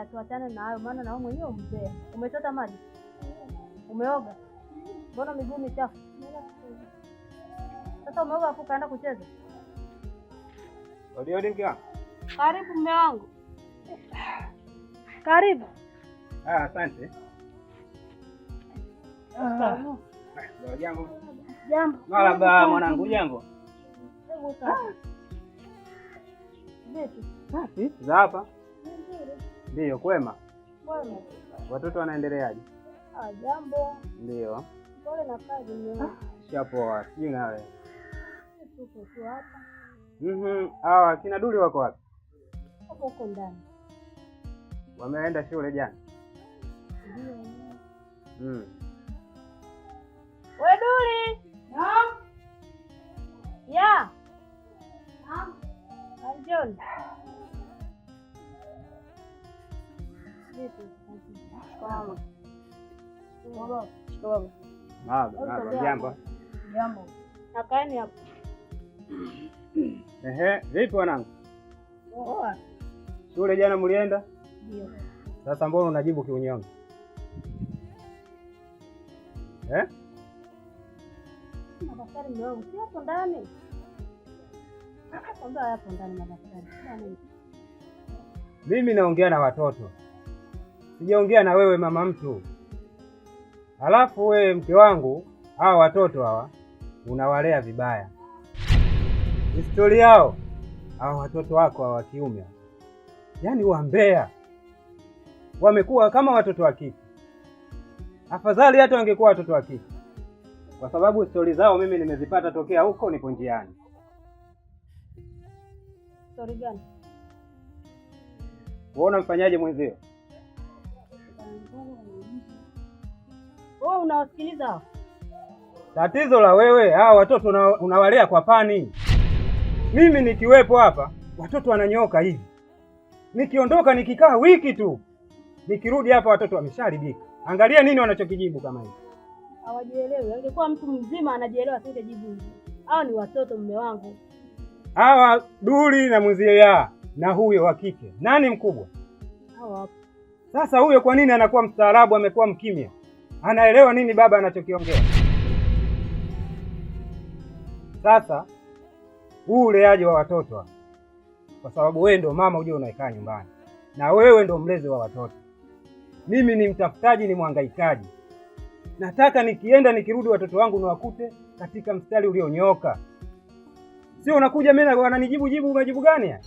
Haya, tuachane na hayo, maana na wewe mwenyewe mzee. Umechota maji? Umeoga? Mbona miguu michafu? Sasa umeoga afu kaenda kucheza? Odi mke wangu. Karibu mume wangu. Karibu. Asante. Jambo. Jambo. Marhaba mwanangu, jambo. Vipi? Safi. Za hapa? Ndio, kwema. Kwema. Watoto wanaendeleaje? Jambo. Ndio. Pole na kazi mimi. Shapoa. Sijui nawe. Tuko tu hapa. Hawa kina Duli wako wapi? Hapo huko ndani. Wameenda shule jana? Ndio. Wewe Duli? Naam. Ya. Naam. Anjoni. Vipi? Sawa. Jambo. Jambo. Nakaeni hapo. Vipi wanangu? Poa. Shule jana mlienda? Ndio. Sasa mbona unajibu kiunyonge? Madaftari mwangu si hapo ndani. Kwamba hapo ndani madaftari. Mimi naongea na watoto. Sijaongea na wewe mama mtu. Halafu wewe mke wangu, hawa watoto hawa unawalea vibaya. Historia yao hawa watoto wako wa kiume, yaani wambea, wamekuwa kama watoto wa kike. Afadhali hata wangekuwa watoto wa kike, kwa sababu historia zao mimi nimezipata tokea huko nipo njiani. Story gani? Uona mfanyaje mwenzio? Wewe unawasikiliza? Tatizo la wewe, hawa watoto unawalea kwa pani. Mimi nikiwepo hapa, watoto wananyooka hivi. Nikiondoka nikikaa wiki tu, nikirudi hapa watoto wamesharibika. Angalia nini wanachokijibu kama hivi. Hawajielewi. Angekuwa mtu mzima anajielewa asingejibu hivi. Hao ni watoto mume wangu. Hawa Duli na mwenzie ya na huyo wa kike. Nani mkubwa? Hao hapo. Sasa huyo kwa nini anakuwa mstaarabu, amekuwa mkimya? Anaelewa nini baba anachokiongea? Sasa huu uleaji wa watoto, kwa sababu wewe ndio mama uje unaikaa nyumbani, na wewe ndio mlezi wa watoto. Mimi ni mtafutaji, ni mhangaikaji. Nataka nikienda nikirudi watoto wangu niwakute katika mstari ulionyooka. Sio unakuja mimi wananijibu majibu gani haya?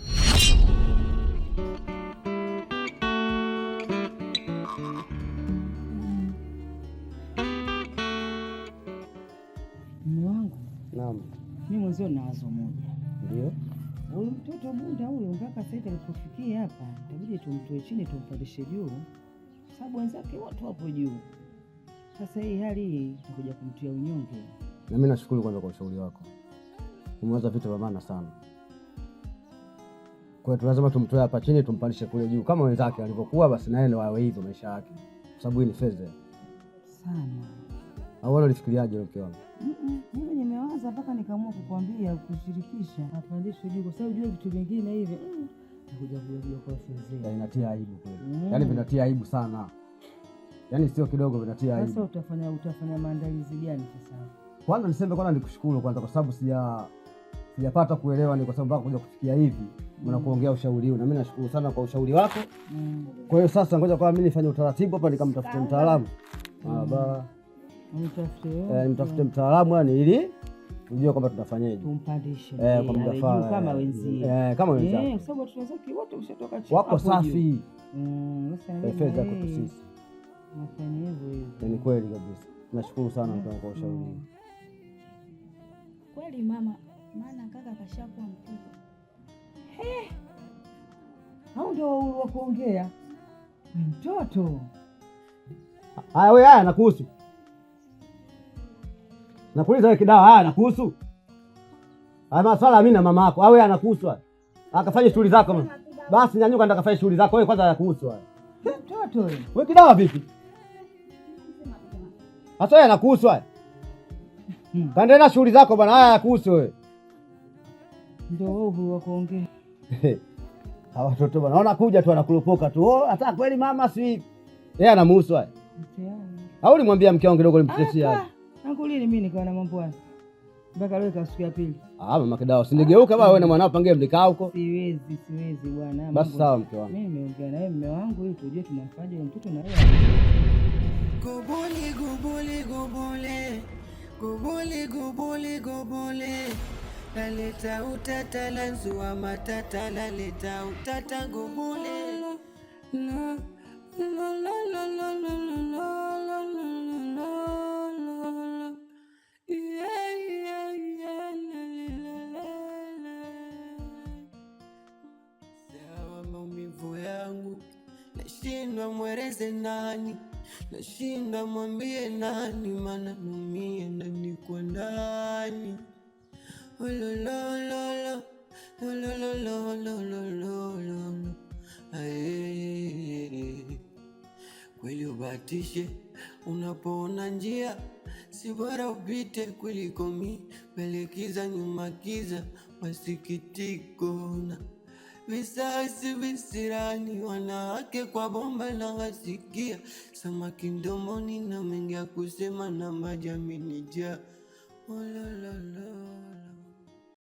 Mume wangu. Naam. Mimi mwanzo na wazo moja. Ndio. Huyu mtoto bunda huyo mpaka sasa alipofikia hapa, itabidi tumtoe chini tumpandishe juu. Sababu wenzake watu hapo juu. Sasa hii hali hii itakuja kumtia unyonge. Na mimi nashukuru kwanza kwa ushauri wako. Umewaza vitu vya maana sana. Kwa hiyo lazima tumtoe hapa chini tumpandishe kule juu kama wenzake alivyokuwa, basi naye ndio awe hivyo maisha yake. Kwa sababu hii ni fedha sana. Au wewe ulifikiriaje mke wangu? Mimi nimewaza mpaka nikaamua kukwambia kushirikisha apandishwe juu, kwa sababu juu vitu vingine hivi kuja kwa fedha. Inatia aibu kweli. Yaani vinatia aibu sana. Yaani sio kidogo, vinatia aibu. Sasa utafanya maandalizi gani sasa? Kwanza niseme kwanza nikushukuru kwanza kwa sababu sijapata kuelewa ni kwa sababu mpaka kuja kufikia hivi mnakuongea ushauri huu, na mimi nashukuru sana kwa ushauri wako. Kwa hiyo sasa ngoja kwa mimi nifanye utaratibu hapa nikamtafute mtaalamu. Nitafute mtaalamu yani ili ujue kwamba tunafanyaje. Tumpandishe. Kwa muda fulani kama wenzie. Kama wenzao. Kwa sababu tunaweza wote ushatoka chini. Wako safi. Sasa fedha kwetu sisi. Nafanya hivyo. Ni kweli kabisa. Nashukuru sana kwa ushauri. Kweli mama, maana kaka kashakuwa mkubwa. Hao ndio wa kuongea. Mtoto. Haya wewe, haya nakuhusu. Nakuuliza wewe Kidawa, haya nakuhusu. Haya maswala mimi na mama yako. Wewe anakuhusu. Akafanye shughuli zako. Basi nyanyuka ndio akafanye shughuli zako. Wewe kwanza anakuhusu wewe. Mtoto wewe. Wewe Kidawa vipi? Sasa wewe anakuhusu wewe. Kaendelea shughuli zako bwana. Haya anakuhusu wewe. Ndio wewe wa kuongea. Hawa watoto bwana, naona kuja tu anakurupuka tu. Oh, hata kweli mama si yeye anamuhusu haya. Au ulimwambia mke wangu kidogo nimtetea hapa? Tangu lini mimi nikawa na mambo haya? Mpaka leo siku ya pili. Mama Kidao, usingegeuka bwana wewe na mwanao pangie mlikaa huko. Siwezi bwana. Basi sawa mke wangu. Mimi nimeongea na wewe mume wangu ili tujue tunamfanya mtoto na wewe. Gobole gobole gobole. Gobole gobole gobole. Laleta utata lanzua matata laleta utata gobole. La la la la la la la la la. Yeah yeah yeah la. Sawa maumivu yangu nashindwa mweleze nani, nashindwa mwambie nani, maana naumia ndani kwa ndani. Ololololo, ololololo, kweli ubatishe unapoona njia, si bora upite kuliko mipelekiza nyuma kiza, masikitiko na visasi visirani, wanawake kwa bomba na wasikia, samaki mdomoni na mengi ya kusema na maji yamenijaa. Ololololo.